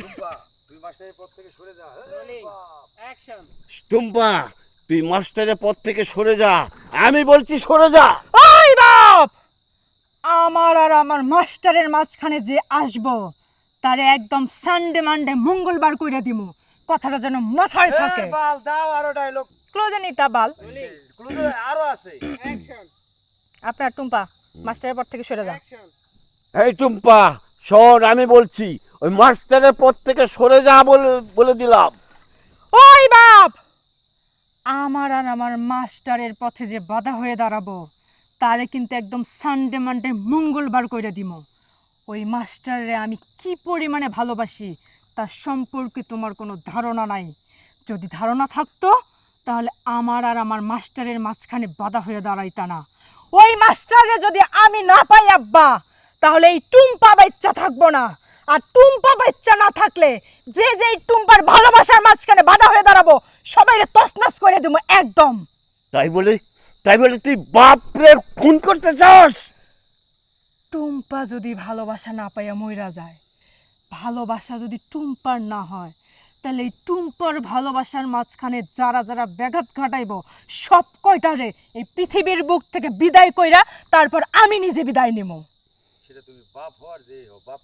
টুম্পা তুই মাস্টারের পথ থেকে সরে যা। অ্যাকশন। টুম্পা তুই মাস্টারের পথ থেকে সরে যা, আমি বলছি সরে যা। ওই বাপ, আমার আর আমার মাস্টারের মাঝখানে যে আসবো তারে একদম সানডে মানডে মঙ্গলবার কইরা দিমু, কথাটা যেন মাথায় থাকে। বাল দাও আরো ডায়লগ। ক্লোজে নিতা বাল। ক্লোজে আরো আছে। অ্যাকশন। আপনার টুম্পা মাস্টারের পর থেকে সরে যা। অ্যাকশন। এই টুম্পা শোন, আমি বলছি ওই মাস্টারের পথ থেকে সরে যা বলে দিলাম। ওই বাপ, আমার আর আমার মাস্টারের পথে যে বাধা হয়ে দাঁড়াবো তারে কিন্তু একদম সানডে মানডে মঙ্গলবার কইরা দিমু। ওই মাস্টাররে আমি কি পরিমাণে ভালোবাসি তার সম্পর্কে তোমার কোনো ধারণা নাই। যদি ধারণা থাকতো তাহলে আমার আর আমার মাস্টারের মাঝখানে বাধা হয়ে দাঁড়াইতা না। ওই মাস্টারে যদি আমি না পাই আব্বা, তাহলে এই টুম্পা বাচ্চা থাকবো না। আর টুম্পা বাচ্চা না থাকলে যে যে এই টুম্পার ভালোবাসার মাঝখানে বাধা হয়ে দাঁড়াবো সবাইকে তছনছ করে দেবো একদম। তাই বলে তুই বাপরে খুন করতে চাস? টুম্পা যদি ভালোবাসা না পাইয়া মইরা যায়, ভালোবাসা যদি টুম্পার না হয়, তাহলে এই টুম্পার ভালোবাসার মাঝখানে যারা যারা ব্যাঘাত ঘটাইব সব কয়টারে এই পৃথিবীর বুক থেকে বিদায় কইরা তারপর আমি নিজে বিদায় নিব। সেটা তুমি বাপ হওয়ার যে বাপ